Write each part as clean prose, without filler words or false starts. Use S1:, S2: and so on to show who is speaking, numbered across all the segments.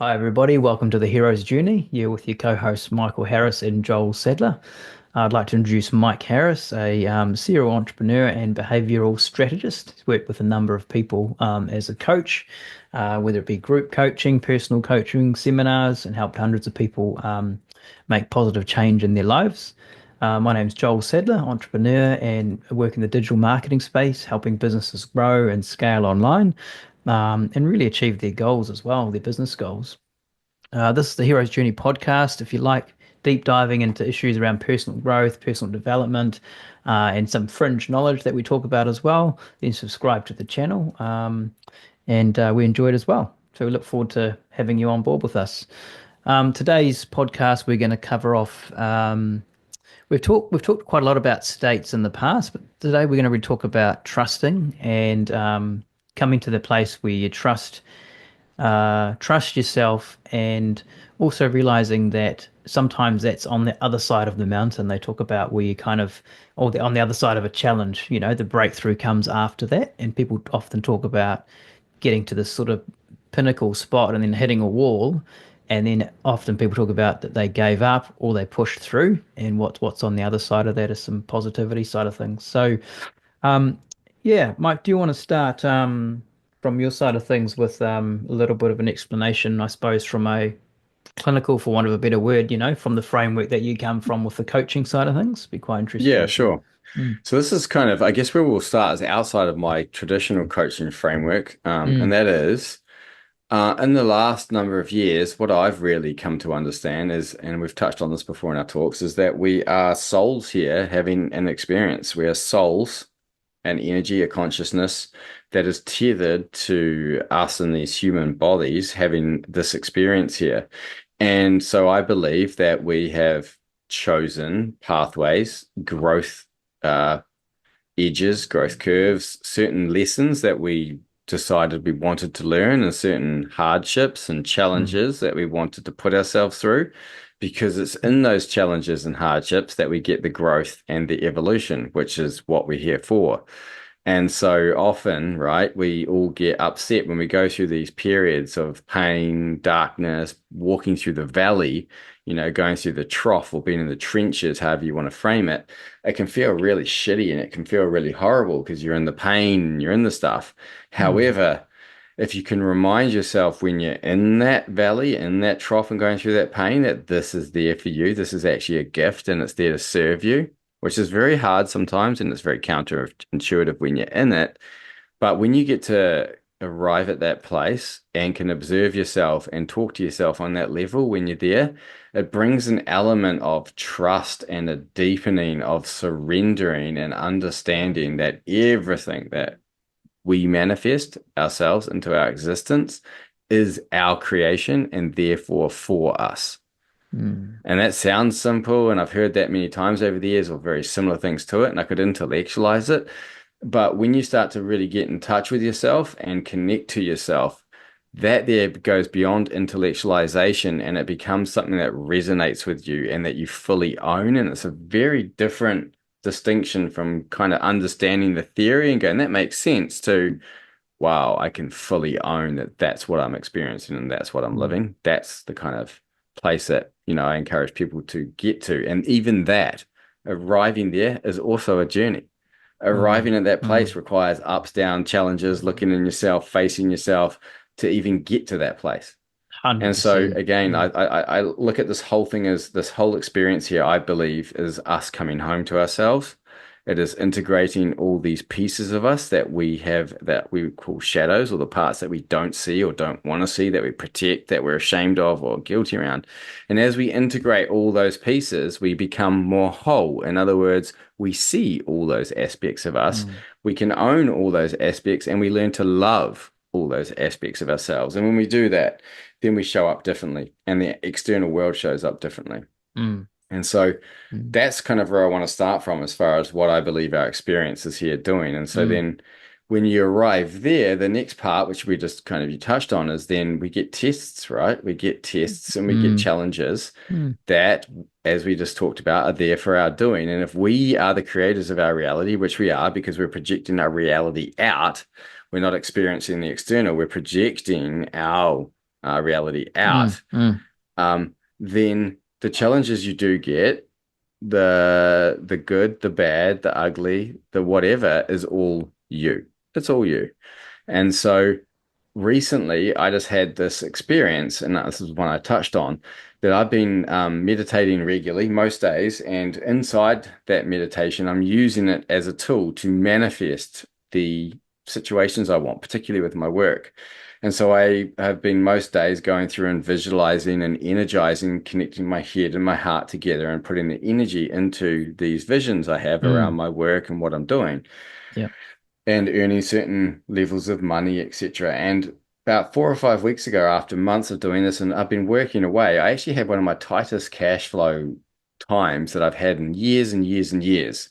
S1: Hi, everybody. Welcome to the Hero's Journey. You're with your co-hosts Michael Harris and Joel Sadler. I'd like to introduce Mike Harris, a serial entrepreneur and behavioral strategist. He's worked with a number of people as a coach, whether it be group coaching, personal coaching, seminars, and helped hundreds of people make positive change in their lives. My name's Joel Sadler, entrepreneur and work in the digital marketing space, helping businesses grow and scale online, and really achieve their goals as well, their business goals. This is the Hero's Journey podcast. If you like deep diving into issues around personal growth, personal development, and some fringe knowledge that we talk about as well, then subscribe to the channel. And we enjoy it as well. So we look forward to having you on board with us. Today's podcast, we're going to cover off. We've talked quite a lot about states in the past, but today we're going to really talk about trusting and coming to the place where you trust yourself, and also realizing that sometimes that's on the other side of the mountain. They talk about where you kind of, on the other side of a challenge, the breakthrough comes after that. And people often talk about getting to this sort of pinnacle spot and then hitting a wall. And then often people talk about that they gave up or they pushed through. And what's on the other side of that is some positivity side of things. So um, yeah, Mike, do you want to start from your side of things with a little bit of an explanation, I suppose, from a clinical, for want of a better word, from the framework that you come from with the coaching side of things? Be quite
S2: Yeah,
S1: interesting to.
S2: sure.
S1: Mm,
S2: So this is kind of, I guess, where we'll start is outside of my traditional coaching framework, and
S1: mm,
S2: that is, in the last number of years, what I've really come to understand is, and we've touched on this before in our talks, is that we are souls here having an experience. We are souls, an energy, a consciousness that is tethered to us in these human bodies having this experience here. And so I believe that we have chosen pathways, growth uh, edges, growth curves, certain lessons that we decided we wanted to learn, and certain hardships and
S1: mm,
S2: challenges that we wanted to put ourselves through, because it's in those challenges and hardships that we get the growth and the evolution, which is what we're here for. And so often, right, we all get upset when we go through these periods of pain, darkness, walking through the valley, going through the trough or being in the trenches, however you want to frame it. It can feel really shitty and it can feel really horrible because you're in the pain and you're in the stuff.
S1: mm,
S2: However, if you can remind yourself when you're in that valley, in that trough and going through that pain, that this is there for you, this is actually a gift and it's there to serve you, which is very hard sometimes and it's very counterintuitive when you're in it. But when you get to arrive at that place and can observe yourself and talk to yourself on that level when you're there, it brings an element of trust and a deepening of surrendering and understanding that everything that we manifest ourselves into our existence is our creation and therefore for us.
S1: mm,
S2: And that sounds simple, and I've heard that many times over the years, or very similar things to it, and I could intellectualize it. But when you start to really get in touch with yourself and connect to yourself, that there goes beyond intellectualization and it becomes something that resonates with you and that you fully own. And it's a very different distinction from kind of understanding the theory and going, that makes sense, to, wow, I can fully own that that's what I'm experiencing and that's what I'm
S1: mm,
S2: living. That's the kind of place that, I encourage people to get to. And even that, arriving there is also a journey.
S1: mm,
S2: Arriving at that
S1: mm.
S2: place requires ups, down, challenges, looking in yourself, facing yourself to even get to that place. And so
S1: 100%.
S2: again, I,
S1: Mm,
S2: I I look at this whole thing as this whole experience here, I believe, is us coming home to ourselves. It is integrating all these pieces of us that we have that we call shadows, or the parts that we don't see or don't want to see, that we protect, that we're ashamed of or guilty around. And as we integrate all those pieces, we become more whole. In other words, we see all those aspects of us.
S1: mm,
S2: We can own all those aspects and we learn to love all those aspects of ourselves. And when we do that, then we show up differently and the external world shows up differently.
S1: mm,
S2: And so
S1: mm,
S2: that's kind of where I want to start from as far as what I believe our experience is here doing. And so
S1: mm,
S2: then when you arrive there, the next part, which we just kind of you touched on, is then we get tests, right? We get tests and we get
S1: mm,
S2: challenges
S1: mm,
S2: that, as we just talked about, are there for our doing. And if we are the creators of our reality, which we are because we're projecting our reality out, we're not experiencing the external, we're projecting our reality
S1: Mm,
S2: out,
S1: mm,
S2: then the challenges you do get, the good, the bad, the ugly, the whatever, is all you. It's all you. And so recently, I just had this experience, and this is one I touched on, that I've been meditating regularly most days, and inside that meditation, I'm using it as a tool to manifest the situations I want, particularly with my work. And so I have been most days going through and visualizing and energizing, connecting my head and my heart together and putting the energy into these visions I have around
S1: mm.
S2: my work and what I'm doing
S1: Yeah.
S2: and earning certain levels of money, etc. And about 4 or 5 weeks ago, after months of doing this, and I've been working away, I actually had one of my tightest cash flow times that I've had in years and years and years.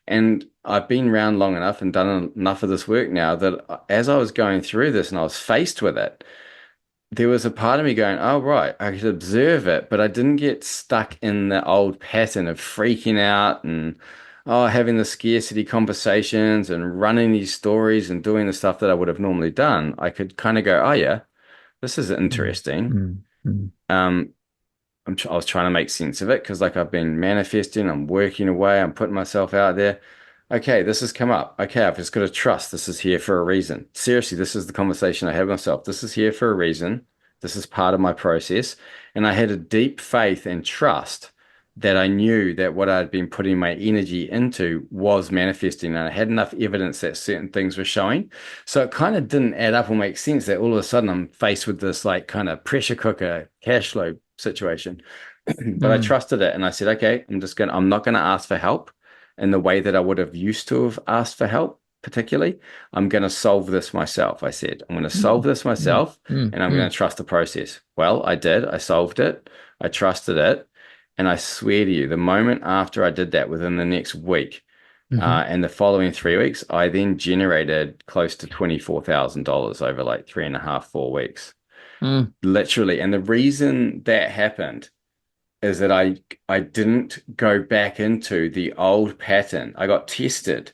S2: And I've been around long enough and done enough of this work now that as I was going through this and I was faced with it, there was a part of me going, oh, right, I could observe it, but I didn't get stuck in the old pattern of freaking out and, having the scarcity conversations and running these stories and doing the stuff that I would have normally done. I could kind of go, oh, yeah, this is
S1: Mm,
S2: interesting.
S1: mm, mm,
S2: Um, I was trying to make sense of it because, like, I've been manifesting, I'm working away, I'm putting myself out there. Okay, this has come up. Okay, I've just got to trust this is here for a reason. Seriously, this is the conversation I had with myself. This is here for a reason. This is part of my process. And I had a deep faith and trust that I knew that what I'd been putting my energy into was manifesting. And I had enough evidence that certain things were showing. So it kind of didn't add up or make sense that all of a sudden I'm faced with this like kind of pressure cooker cash flow situation. But I
S1: mm,
S2: trusted it and I said, okay, I'm not gonna ask for help in the way that I would have used to have asked for help, particularly. I'm gonna solve this myself. I said, I'm gonna solve
S1: mm,
S2: this
S1: mm,
S2: myself
S1: mm,
S2: and I'm gonna
S1: mm,
S2: trust the process. Well, I did. I solved it. I trusted it. And I swear to you, the moment after I did that within the next week,
S1: mhm,
S2: and the following 3 weeks, I then generated close to $24,000 over like 3.5, 4 weeks,
S1: mm,
S2: literally. And the reason that happened is that I didn't go back into the old pattern. I got tested.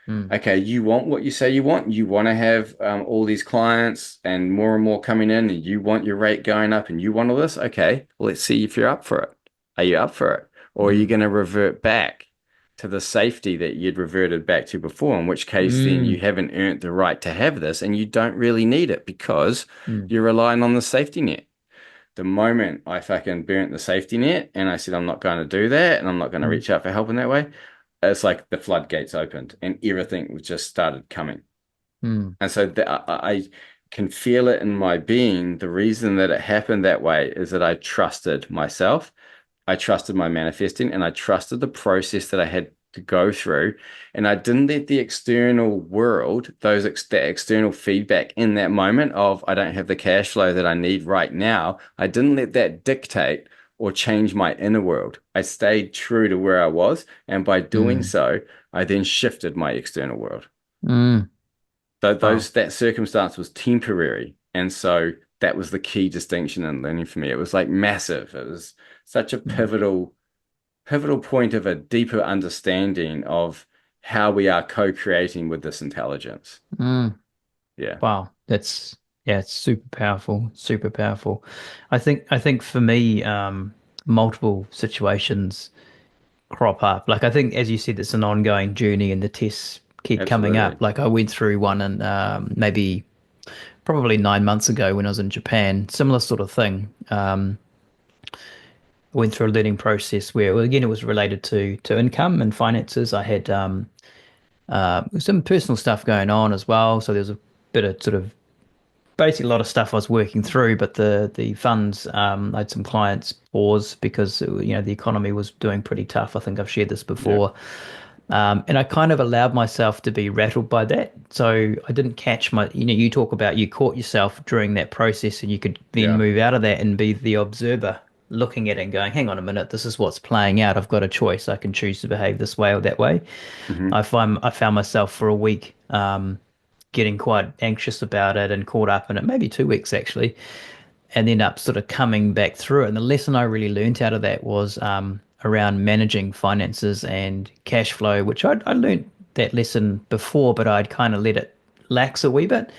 S1: mm,
S2: Okay, you want what you say you want. You want to have all these clients and more coming in, and you want your rate going up, and you want all this. Okay, well, let's see if you're up for it. Are you up for it? Or are you
S1: mm,
S2: going to revert back to the safety that you'd reverted back to before? In which case, then you
S1: mm,
S2: haven't earned the right to have this, and you don't really need it because
S1: mm,
S2: you're relying on the safety net. The moment I fucking burnt the safety net and I said, I'm not going to do that and I'm not going to
S1: mm,
S2: reach out for help in that way, it's like the floodgates opened and everything just started coming.
S1: mm,
S2: And so I can feel it in my being. The reason that it happened that way is that I trusted myself. I trusted my manifesting and I trusted the process that I had to go through. And I didn't let the external world, that external feedback in that moment of I don't have the cash flow that I need right now, I didn't let that dictate or change my inner world. I stayed true to where I was. And by doing
S1: mm,
S2: so, I then shifted my external world.
S1: mm. Wow.
S2: That circumstance was temporary. And so that was the key distinction and learning for me. It was like massive. It was such a
S1: Mm,
S2: pivotal point of a deeper understanding of how we are co-creating with this intelligence.
S1: mm.
S2: Yeah,
S1: Wow. That's yeah, it's super powerful, super powerful. I think for me, multiple situations crop up. Like I think, as you said, it's an ongoing journey, and the tests keep coming up.
S2: absolutely.
S1: Like I went through one, and maybe probably 9 months ago when I was in Japan, similar sort of thing. I went through a learning process where, well, again, it was related to income and finances. I had some personal stuff going on as well, so there was a bit of sort of basically a lot of stuff I was working through, but the funds, I had some clients pause because the economy was doing pretty tough. I think I've shared this
S2: Yeah.
S1: before. And I kind of allowed myself to be rattled by that. So I didn't catch you talk about you caught yourself during that process and you could then
S2: Yeah.
S1: move out of that and be the observer looking at it and going, hang on a minute, this is what's playing out. I've got a choice. I can choose to behave this way or that way.
S2: Hmm.
S1: I found myself for a week, getting quite anxious about it and caught up in it, maybe 2 weeks actually, and end up sort of coming back through it. And the lesson I really learned out of that was around managing finances and cash flow, which I learned that lesson before, but I'd kind of let it lax a wee bit.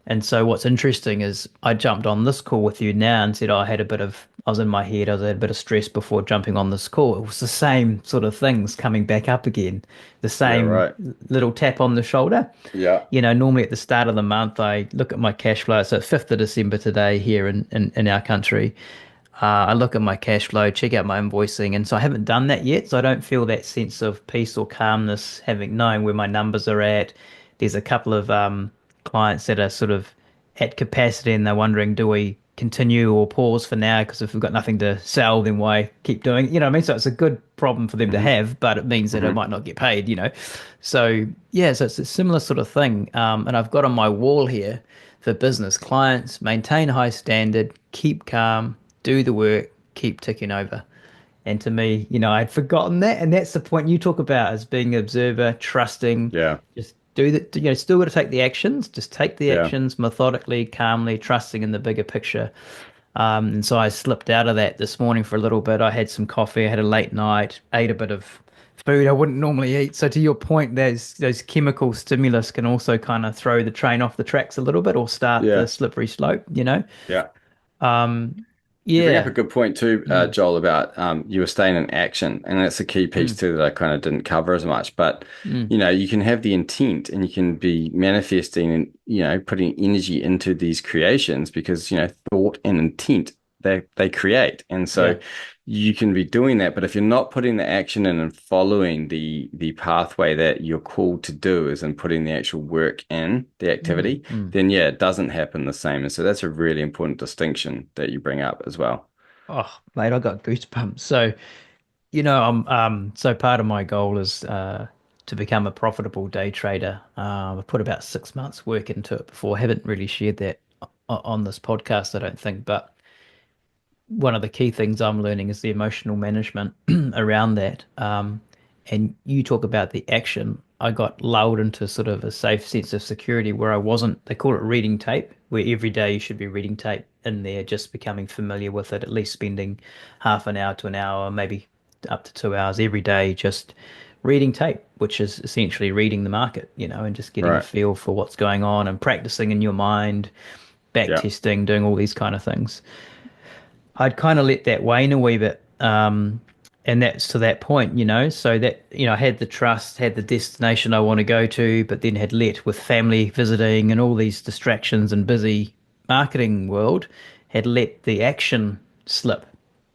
S1: And so what's interesting is I jumped on this call with you now and said, oh, I was in my head, I had a bit of stress before jumping on this call. It was the same sort of things coming back up again, the
S2: Yeah,
S1: same
S2: right.
S1: little tap on the shoulder.
S2: Yeah,
S1: Normally at the start of the month, I look at my cash flow. So 5th of December today here in our country. I look at my cash flow, check out my invoicing, and so I haven't done that yet. So I don't feel that sense of peace or calmness, having knowing where my numbers are at. There's a couple of clients that are sort of at capacity, and they're wondering, do we continue or pause for now? Because if we've got nothing to sell, then why keep doing it? You know what I mean? So it's a good problem for them to
S2: hmm
S1: have, but it means that it
S2: hmm
S1: might not get paid. So yeah, so it's a similar sort of thing. And I've got on my wall here for business clients: maintain a high standard, keep calm, do the work, keep ticking over. And to me, I'd forgotten that. And that's the point you talk about as being an observer, trusting,
S2: Yeah,
S1: just do that, still got to take the actions, just take the
S2: yeah,
S1: actions methodically, calmly, trusting in the bigger picture. And so I slipped out of that this morning for a little bit. I had some coffee, I had a late night, ate a bit of food I wouldn't normally eat. So to your point, there's those chemical stimulus can also kind of throw the train off the tracks a little bit or start the
S2: yeah,
S1: slippery slope.
S2: yeah.
S1: Um,
S2: You bring up a
S1: yeah.
S2: good point too,
S1: Mm,
S2: Joel, about you were staying in action, and that's a key piece
S1: mm,
S2: too that I kind of didn't cover as much. But
S1: mm,
S2: you can have the intent, and you can be manifesting, and putting energy into these creations because thought and intent they create, and so
S1: yeah.
S2: you can be doing that. But if you're not putting the action in and following the pathway that you're called to do, is in putting the actual work in the
S1: Mm,
S2: activity,
S1: mm.
S2: then yeah, it doesn't happen the same. And so that's a really important distinction that you bring up as well.
S1: Oh, mate, I got goosebumps. So, so part of my goal is to become a profitable day trader. I've put about 6 months work into it before. Haven't really shared that on this podcast, I don't think, but one of the key things I'm learning is the emotional management around that. And you talk about the action. I got lulled into sort of a safe sense of security where I wasn't, they call it reading tape, where every day you should be reading tape in there, just becoming familiar with it, at least spending half an hour to an hour, maybe up to 2 hours every day, just reading tape, which is essentially reading the market, and just getting a
S2: Right.
S1: feel for what's going on and practicing in your mind, back
S2: Yeah.
S1: testing, doing all these kind of things. I'd kind of let that wane a wee bit. And that's to that point. So that, I had the trust, had the destination I want to go to, but then had let with family visiting and all these distractions and busy marketing world, had let the action slip.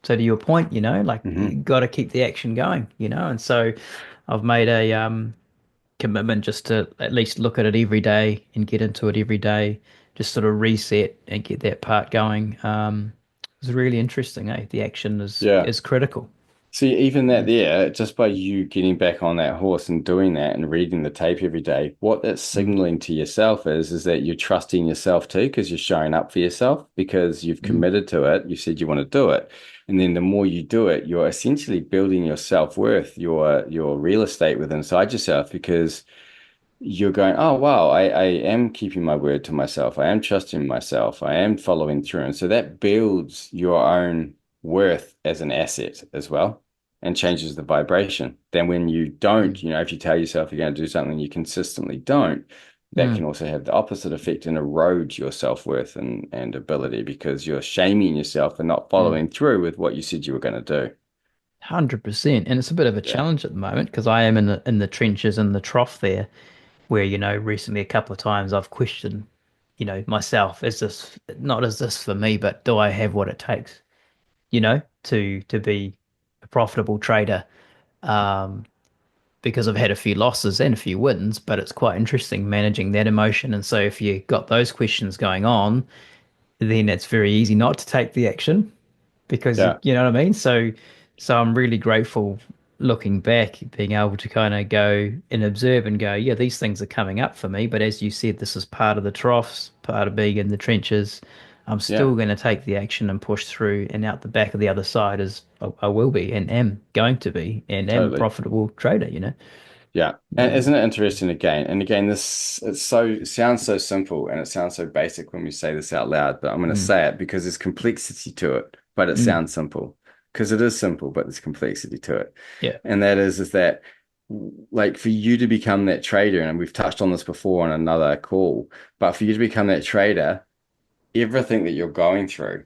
S1: So to your point, like you
S2: hmm
S1: got to keep the action going. And so I've made a commitment just to at least look at it every day and get into it every day, just sort of reset and get that part going. It's really interesting, eh? The action is
S2: Yeah.
S1: is critical.
S2: See, even that there, just by you getting back on that horse and doing that and reading the tape every day, what that's
S1: Mm,
S2: signaling to yourself is that you're trusting yourself too, because you're showing up for yourself, because you've
S1: mm,
S2: committed to it. You said you want to do it. And then the more you do it, you're essentially building your self-worth, your real estate within inside yourself, because you're going, oh wow, I am keeping my word to myself. I am trusting myself. I am following through. And so that builds your own worth as an asset as well and changes the vibration. Then when you don't,
S1: mm,
S2: if you tell yourself you're going to do something you consistently don't, that
S1: mm,
S2: can also have the opposite effect and erode your self-worth and ability because you're shaming yourself for not
S1: mm.
S2: following through with what you said you were going to do.
S1: 100%. And it's a bit of a
S2: Yeah.
S1: challenge at the moment because I am in the trenches in the trough there, where, recently a couple of times I've questioned, myself, is this for me, but do I have what it takes, to be a profitable trader? Um, because I've had a few losses and a few wins, but it's quite interesting managing that emotion. And so if you got those questions going on, then it's very easy not to take the action because you
S2: Yeah.
S1: you know what I mean? So I'm really grateful looking back, being able to kind of go and observe and go, yeah, these things are coming up for me. But as you said, this is part of the troughs, part of being in the trenches. I'm
S2: Yeah.
S1: still going to take the action and push through, and out the back of the other side is I will be and am going to be and am a
S2: Totally.
S1: profitable trader.
S2: Yeah. And isn't it interesting again? And again, it sounds so simple and it sounds so basic when we say this out loud, but I'm going to
S1: Mm,
S2: say it because there's complexity to it, but it
S1: mm,
S2: sounds simple because it is simple, but there's complexity to it.
S1: yeah.
S2: And that is that like for you to become that trader, and we've touched on this before on another call, but for you to become that trader, everything that you're going through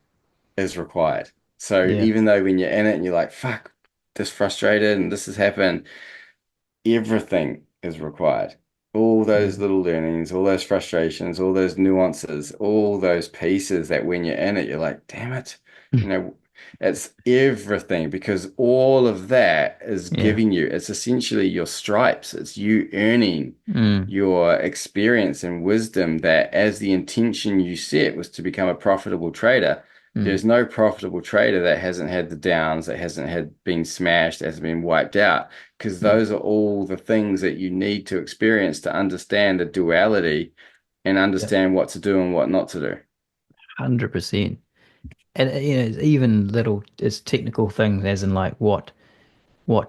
S2: is required. So
S1: Yeah.
S2: even though when you're in it and you're like, fuck, this frustrated and this has happened, everything is required. All those
S1: Mm.
S2: little learnings, all those frustrations, all those nuances, all those pieces that when you're in it, you're like, damn it, you know, it's everything because all of that is
S1: Yeah.
S2: giving you, it's essentially your stripes. It's you earning
S1: Mm.
S2: your experience and wisdom that as the intention you set was to become a profitable trader.
S1: Mm.
S2: There's no profitable trader that hasn't had the downs, that hasn't had been smashed, hasn't been wiped out because
S1: Mm.
S2: those are all the things that you need to experience to understand the duality and
S1: Yeah.
S2: understand what to do and what not to do.
S1: 100%. And it's even little, it's technical things as in like what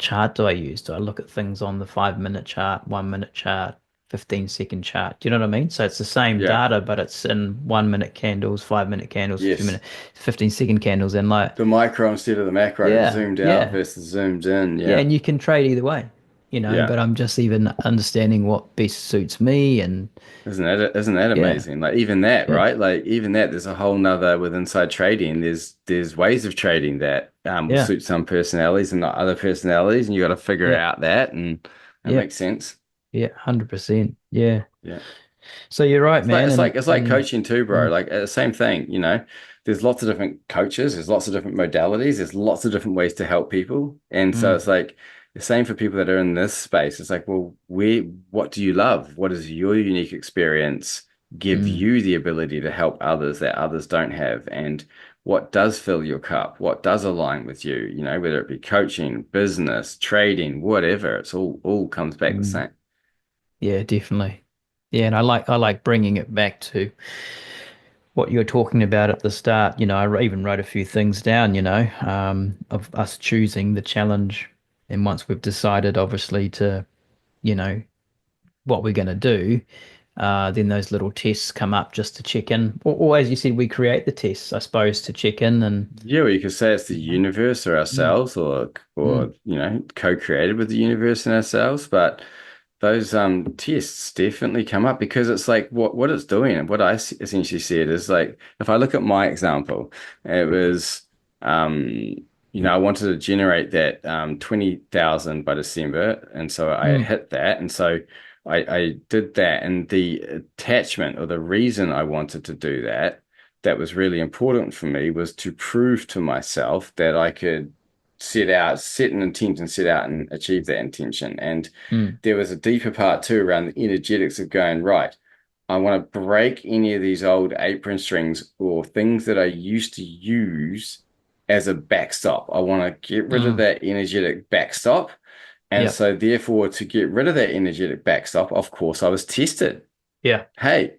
S1: chart do I use? Do I look at things on the 5 minute chart, 1 minute chart, 15-second chart? Do you know what I mean? So it's the same
S2: Yeah.
S1: data, but it's in 1 minute candles, 5 minute candles,
S2: Yes.
S1: 15-second candles, and like
S2: The micro instead of the macro,
S1: yeah,
S2: zoomed out
S1: yeah,
S2: versus zoomed in.
S1: yeah,
S2: Yeah.
S1: and you can trade either way,
S2: Yeah.
S1: But I'm just even understanding what best suits me, and
S2: Isn't that
S1: yeah,
S2: amazing? Like even that,
S1: yeah,
S2: right? Like even that, there's a whole nother with inside trading. There's ways of trading that will
S1: yeah,
S2: suit some personalities and not other personalities, and you got to figure
S1: yeah,
S2: out that, and that
S1: yeah,
S2: makes sense.
S1: yeah, 100%, yeah.
S2: Yeah.
S1: So you're right,
S2: It's like
S1: man,
S2: it's like it's like
S1: and
S2: coaching too, bro.
S1: mm,
S2: Like same thing, you know. There's lots of different coaches, there's lots of different modalities, there's lots of different ways to help people. And so
S1: mm,
S2: it's like the same for people that are in this space. It's like, well, what do you love? What does your unique experience give
S1: mm,
S2: you the ability to help others that others don't have? And what does fill your cup? What does align with you? You know, whether it be coaching, business, trading, whatever, it's all comes back the
S1: mm.
S2: same.
S1: Yeah, definitely. Yeah, and I like bringing it back to what you were talking about at the start. Even wrote a few things down, of us choosing the challenge. And once we've decided, obviously, to, you know, what we're going to do, then those little tests come up just to check in. Or as you said, we create the tests, I suppose, to check in and,
S2: Yeah, well, you could say it's the
S1: you know,
S2: universe or
S1: mm,
S2: ourselves, or
S1: mm,
S2: co-created with the universe and ourselves. But those tests definitely come up because it's like what it's doing. And what essentially said is like if I look at my example, it was I wanted to generate that 20,000 by December, and so I had
S1: mm,
S2: hit that, and so I did that, and the attachment or the reason I wanted to do that was really important for me was to prove to myself that I could set an intent and set out and achieve that intention. And
S1: mm,
S2: there was a deeper part too around the energetics of going, right, I want to break any of these old apron strings or things that I used to use as a backstop. I want to get rid of
S1: mm.
S2: that energetic backstop. And
S1: Yep.
S2: so, therefore, to get rid of that energetic backstop, of course, I was tested.
S1: Yeah.
S2: Hey,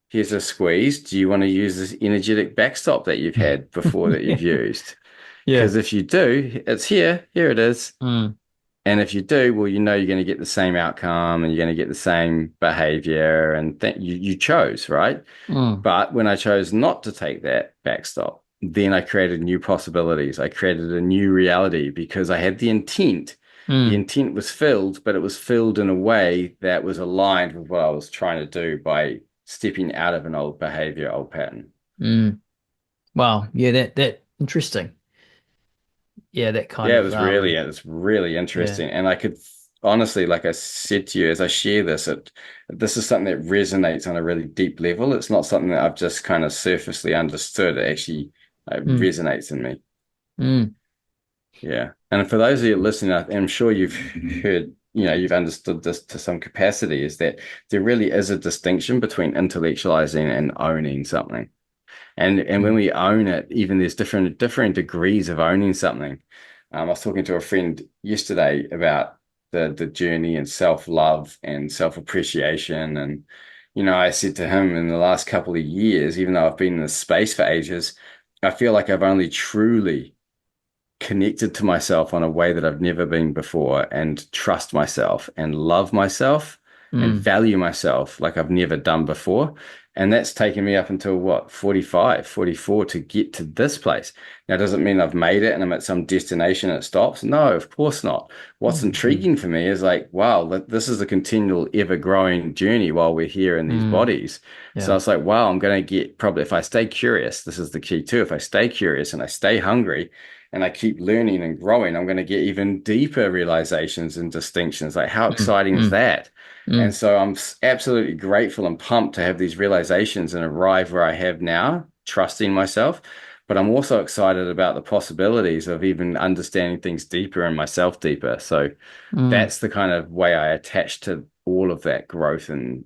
S2: here's a squeeze. Do you want to use this energetic backstop that you've had before that you've used?
S1: Yeah.
S2: Because if you do, it's here. Here it is.
S1: Mm,
S2: And if you do, well, you know you're going to get the same outcome and you're going to get the same behavior and that you chose, right?
S1: mm,
S2: But when I chose not to take that backstop, then I created new possibilities. I created a new reality because I had the intent. The
S1: mm,
S2: intent was filled, but it was filled in a way that was aligned with what I was trying to do by stepping out of an old behavior, old pattern.
S1: mm. Wow. Yeah, that interesting. Yeah, that kind
S2: Yeah,
S1: of
S2: it's really
S1: yeah.
S2: interesting. And I could honestly, like I said to you, as I share this, this is something that resonates on a really deep level. It's not something that I've just kind of surfacely understood. It actually
S1: Mm,
S2: resonates in me.
S1: mm,
S2: Yeah. And for those of you listening, I'm sure you've heard, you've understood this to some capacity, is that there really is a distinction between intellectualizing and owning something. And when
S1: mm,
S2: we own it, even there's different degrees of owning something. I was talking to a friend yesterday about the journey and self-love and self-appreciation. And, I said to him in the last couple of years, even though I've been in this space for ages, I feel like I've only truly connected to myself on a way that I've never been before and trust myself and love myself. and
S1: mm,
S2: value myself like I've never done before. And that's taken me up until what, 45, 44 to get to this place. Now, does it mean I've made it and I'm at some destination and it stops? No, of course not. What's
S1: mm, mm,
S2: intriguing for me is like, wow, this is a continual, ever growing journey while we're here in these
S1: mm.
S2: bodies. So
S1: Yeah.
S2: it's like, wow, I'm going to get probably, if I stay curious, this is the key too. If I stay curious and I stay hungry and I keep learning and growing, I'm going to get even deeper realizations and distinctions. Like, how
S1: Mm,
S2: exciting is
S1: mm,
S2: that? And
S1: mm,
S2: so I'm absolutely grateful and pumped to have these realizations and arrive where I have now, trusting myself. But I'm also excited about the possibilities of even understanding things deeper and myself deeper. So
S1: mm.
S2: that's the kind of way I attach to all of that growth and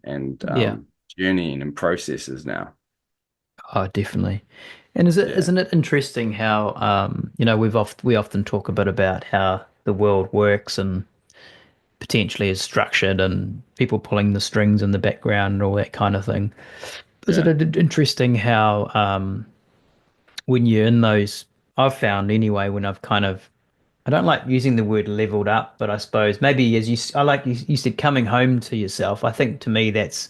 S1: Yeah.
S2: journeying and processes now.
S1: Oh, definitely. And
S2: Yeah,
S1: isn't it interesting how we often talk a bit about how the world works and potentially is structured and people pulling the strings in the background and all that kind of thing. Isn't
S2: yeah,
S1: it interesting how when you're in those, I've found anyway, when I've kind of, I don't like using the word leveled up, but I suppose maybe I like you said coming home to yourself. I think to me that's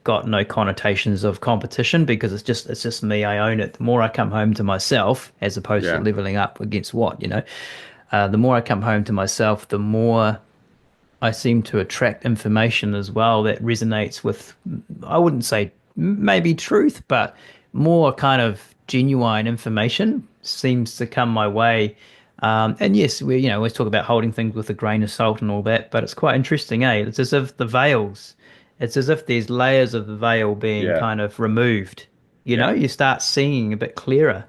S1: got no connotations of competition because it's just me. I own it. The more I come home to myself, as opposed to
S2: yeah,
S1: leveling up against what, the more I come home to myself, the more I seem to attract information as well that resonates with, I wouldn't say maybe truth, but more kind of genuine information seems to come my way. And yes, we always talk about holding things with a grain of salt and all that, but it's quite interesting, eh? It's as if the veils, it's as if there's layers of the veil being
S2: yeah,
S1: kind of removed.
S2: yeah,
S1: You start seeing a bit clearer.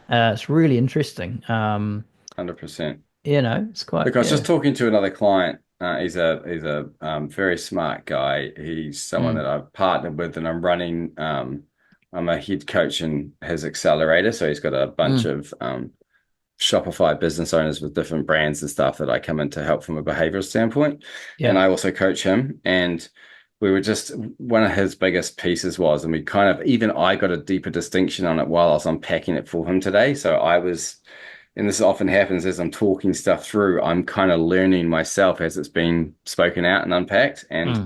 S1: It's really interesting.
S2: 100%.
S1: It's quite,
S2: Look, I was
S1: yeah.
S2: just talking to another client. He's a very smart guy. He's someone
S1: Mm,
S2: that I've partnered with, and I'm running. I'm a head coach in his accelerator, so he's got a bunch
S1: mm,
S2: of Shopify business owners with different brands and stuff that I come in to help from a behavioral standpoint. And
S1: yeah.
S2: I also coach him. And we were just one of his biggest pieces was, and we kind of even I got a deeper distinction on it while I was unpacking it for him today. So I was and this often happens as I'm talking stuff through, I'm kind of learning myself as it's being spoken out and unpacked. And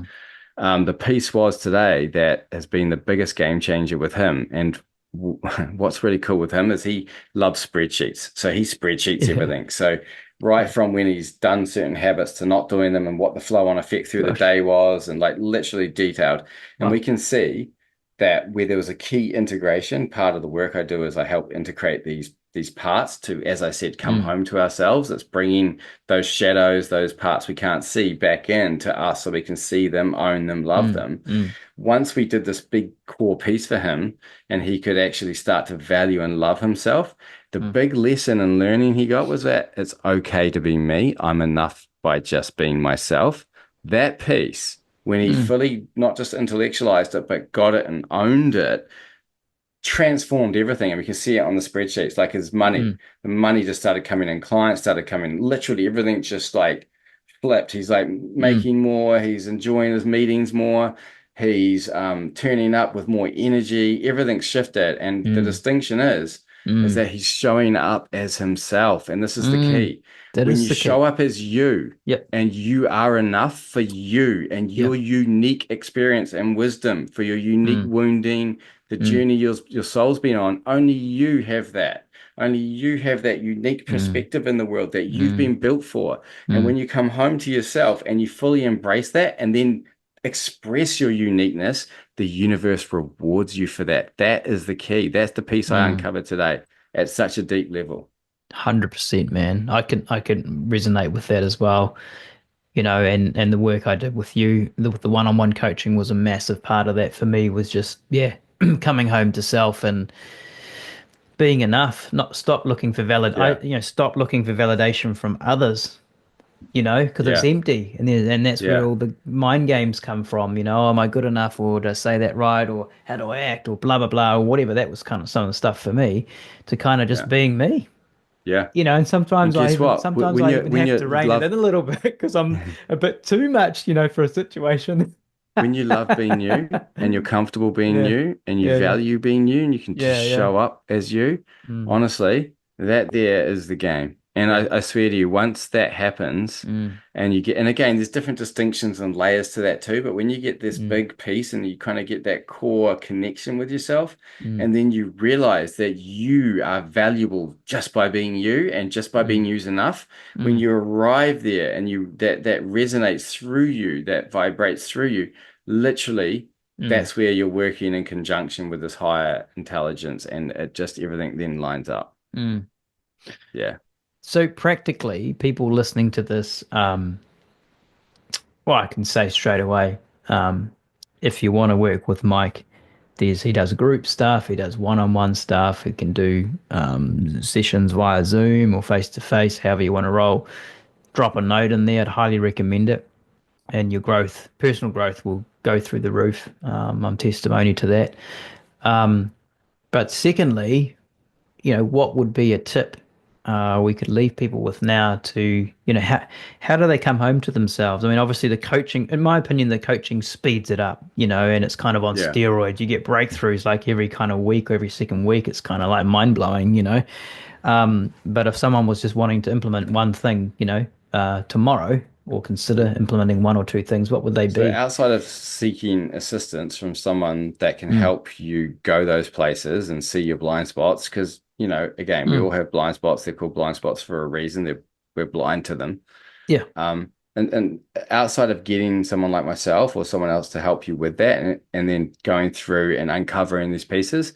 S1: Mm.
S2: the piece was today that has been the biggest game changer with him. And what's really cool with him is he loves spreadsheets. So he spreadsheets
S1: Yeah.
S2: everything. So right
S1: Yeah.
S2: from when he's done certain habits to not doing them and what the flow on effect through the
S1: Gosh.
S2: day was, and like literally detailed. And we
S1: Wow.
S2: can see that where there was a key integration, part of the work I do is I help integrate these parts to, as I said, come
S1: Mm.
S2: home to ourselves. It's bringing those shadows, those parts we can't see back in to us so we can see them, own them, love
S1: Mm.
S2: them.
S1: Mm.
S2: Once we did this big core piece for him and he could actually start to value and love himself, the
S1: Mm.
S2: big lesson and learning he got was that it's okay to be me. I'm enough by just being myself. That piece, when he
S1: Mm.
S2: fully not just intellectualized it, but got it and owned it, transformed everything, and we can see it on the spreadsheets. Like his money,
S1: Mm.
S2: the money just started coming in, clients started coming in, literally everything just like flipped. He's like
S1: Mm.
S2: making more, he's enjoying his meetings more, he's turning up with more energy, everything's shifted. And the
S1: Mm.
S2: distinction is
S1: Mm.
S2: that he's showing up as himself. And this is the
S1: Mm.
S2: key.
S1: That
S2: When
S1: is
S2: you
S1: the key.
S2: show up as you,
S1: Yep.
S2: and you are enough for you and your
S1: Yep.
S2: unique experience and wisdom for your unique
S1: Mm.
S2: wounding, the
S1: Mm.
S2: journey your soul's been on. Only you have that. Only you have that unique
S1: Mm.
S2: perspective in the world that you've
S1: Mm.
S2: been built for. And when
S1: Mm.
S2: you come home to yourself and you fully embrace that and then express your uniqueness, the universe rewards you for that. That is the key. That's the piece I
S1: Mm.
S2: uncovered today at such a deep level.
S1: 100%, man. I can resonate with that as well. And the work I did with you, with the one-on-one coaching was a massive part of that for me was just, yeah, coming home to self and being enough, not stop looking for
S2: Yeah.
S1: stop looking for validation from others, because it's
S2: Yeah.
S1: empty. And that's where
S2: Yeah.
S1: all the mind games come from, oh, am I good enough? Or did I say that right? Or how do I act? Or blah, blah, blah, or whatever. That was kind of some of the stuff for me to kind of just
S2: Yeah.
S1: being me.
S2: Yeah.
S1: And
S2: And guess what?
S1: sometimes I even
S2: When
S1: have
S2: you
S1: to rein it in
S2: love
S1: a little bit because I'm a bit too much, for a situation.
S2: when you love being you and you're comfortable being
S1: Yeah.
S2: you and you
S1: Yeah, yeah.
S2: value being you and you can just
S1: Yeah, yeah.
S2: show up as you,
S1: Mm,
S2: honestly, that there is the game. And
S1: Yeah.
S2: I swear to you, once that happens,
S1: Mm,
S2: and you get, and again, there's different distinctions and layers to that too. But when you get this
S1: mm,
S2: big piece and you kind of get that core connection with yourself,
S1: mm,
S2: and then you realize that you are valuable just by being you and just by being
S1: mm,
S2: you is enough. When
S1: mm,
S2: you arrive there and you that resonates through you, that vibrates through you, literally,
S1: mm,
S2: that's where you're working in conjunction with this higher intelligence, and it just everything then lines up.
S1: mm.
S2: Yeah,
S1: So practically, people listening to this, well, I can say straight away, um, if you want to work with Mike, he does group stuff, he does one-on-one stuff, he can do sessions via Zoom or face to face, however you want to roll. Drop a note in there. I'd highly recommend it, and your growth, personal growth, will go through the roof. I'm testimony to that. But secondly, what would be a tip we could leave people with now to, how do they come home to themselves? I mean, obviously the coaching, in my opinion, the coaching speeds it up, and it's kind of on
S2: yeah.
S1: steroids. You get breakthroughs like every kind of week or every second week. It's kind of like mind blowing, But if someone was just wanting to implement one thing, tomorrow, or consider implementing one or two things, what would they
S2: So
S1: be?
S2: outside of seeking assistance from someone that can
S1: Mm,
S2: help you go those places and see your blind spots, because, again, we
S1: mm,
S2: all have blind spots. They're called blind spots for a reason. We're blind to them.
S1: yeah.
S2: And outside of getting someone like myself or someone else to help you with that, and then going through and uncovering these pieces,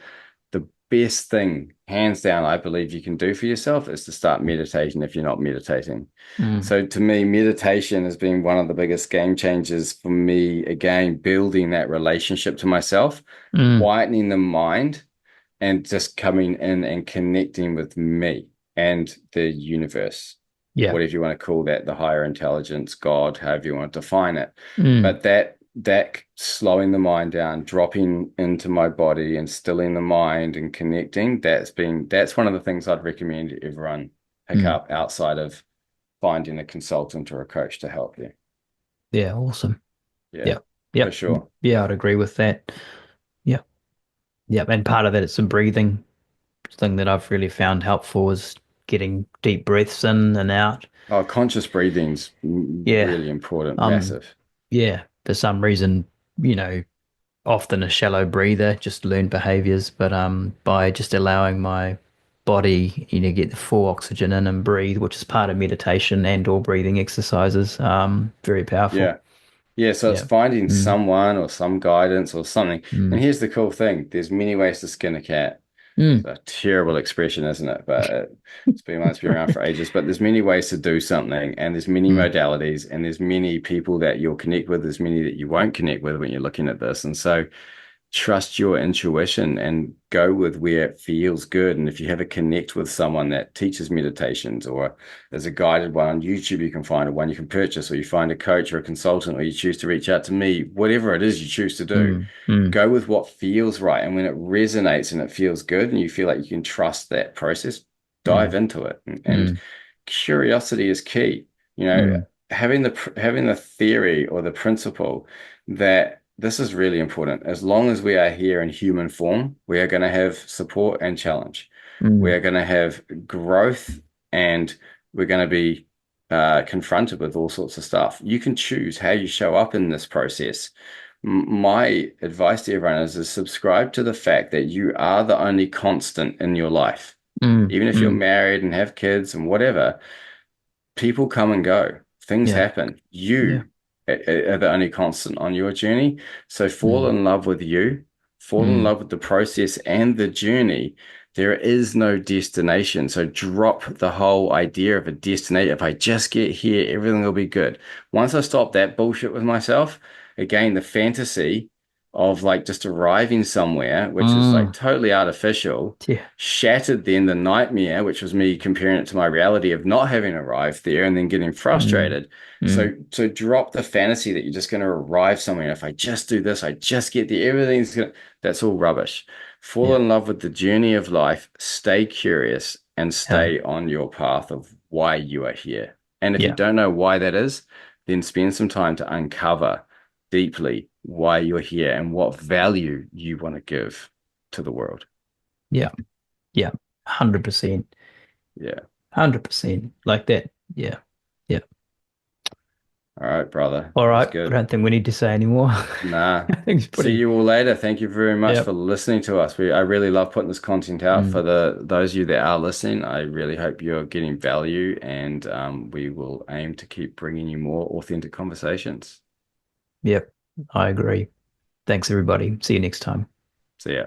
S2: the best thing, hands down, I believe you can do for yourself is to start meditating if you're not meditating.
S1: Mm,
S2: So to me, meditation has been one of the biggest game changers for me. Again, building that relationship to myself,
S1: mm,
S2: quietening the mind, and just coming in and connecting with me and the universe,
S1: yeah.
S2: whatever you want to call that, the higher intelligence, God, however you want to define it.
S1: Mm,
S2: But that slowing the mind down, dropping into my body and stilling the mind and connecting, that's one of the things I'd recommend everyone pick
S1: mm.
S2: up outside of finding a consultant or a coach to help you.
S1: Yeah, awesome.
S2: Yeah,
S1: Yeah.
S2: for
S1: Yep.
S2: sure.
S1: Yeah, I'd agree with that. Yeah. Yep. And part of that it's the breathing thing that I've really found helpful is getting deep breaths in and out.
S2: Oh, conscious breathing's
S1: Yeah.
S2: really important,
S1: Um,
S2: massive.
S1: yeah, for some reason, often a shallow breather, just learned behaviors, but by just allowing my body, get the full oxygen in and breathe, which is part of meditation and or breathing exercises, very powerful.
S2: Yeah. Yeah, so it's
S1: Yeah.
S2: finding
S1: Mm,
S2: someone or some guidance or something. And
S1: mm,
S2: here's the cool thing. There's many ways to skin a cat.
S1: mm,
S2: It's a terrible expression, isn't it? But it's been around for ages. But there's many ways to do something, and there's many
S1: mm,
S2: modalities, and there's many people that you'll connect with. There's many that you won't connect with when you're looking at this. And so trust your intuition and go with where it feels good. And if you have a connect with someone that teaches meditations, or there's a guided one on YouTube you can find, or one you can purchase, or you find a coach or a consultant, or you choose to reach out to me, whatever it is you choose to do,
S1: mm, mm,
S2: go with what feels right. And when it resonates and it feels good and you feel like you can trust that process, dive
S1: mm,
S2: into it. And
S1: mm,
S2: curiosity is key.
S1: mm,
S2: Having the theory or the principle that this is really important. As long as we are here in human form, we are going to have support and challenge. We
S1: mm,
S2: are going to have growth, and we're going to be confronted with all sorts of stuff. You can choose how you show up in this process. My advice to everyone is subscribe to the fact that you are the only constant in your life.
S1: mm,
S2: Even if you're
S1: mm.
S2: married and have kids and whatever, people come and go. Things
S1: Yeah.
S2: happen.
S1: Yeah.
S2: You are the only constant on your journey. So fall
S1: Mm,
S2: in love with you, fall in
S1: mm,
S2: love with the process and the journey. There is no destination. So drop the whole idea of a destination. If I just get here, everything will be good. Once I stop that bullshit with myself, again, the fantasy of like just arriving somewhere, which is like
S1: mm.
S2: totally artificial,
S1: Yeah.
S2: shattered then the nightmare, which was me comparing it to my reality of not having arrived there and then getting
S1: Mm,
S2: frustrated.
S1: mm.
S2: So drop the fantasy that you're just going to arrive somewhere. If I just do this, I just get there, everything's gonna, that's all rubbish. Fall
S1: Yeah.
S2: in love with the journey of life, stay curious, and
S1: Yeah.
S2: stay on your path of why you are here. And if you
S1: Yeah.
S2: don't know why that is, then spend some time to uncover deeply why you're here and what value you want to give to the world.
S1: Yeah. Yeah. 100%.
S2: Yeah.
S1: 100%. Like that. Yeah. Yeah.
S2: All right, brother.
S1: All
S2: That was
S1: right. I
S2: good.
S1: don't think we need to say any more.
S2: Nah.
S1: I think it's
S2: See
S1: pretty.
S2: you all later. Thank you very much for
S1: Yep.
S2: listening to us. I really love putting this content out for
S1: Mm,
S2: the those of you that are listening. I really hope you're getting value, and we will aim to keep bringing you more authentic conversations.
S1: yep. I agree. Thanks, everybody. See you next time.
S2: See ya.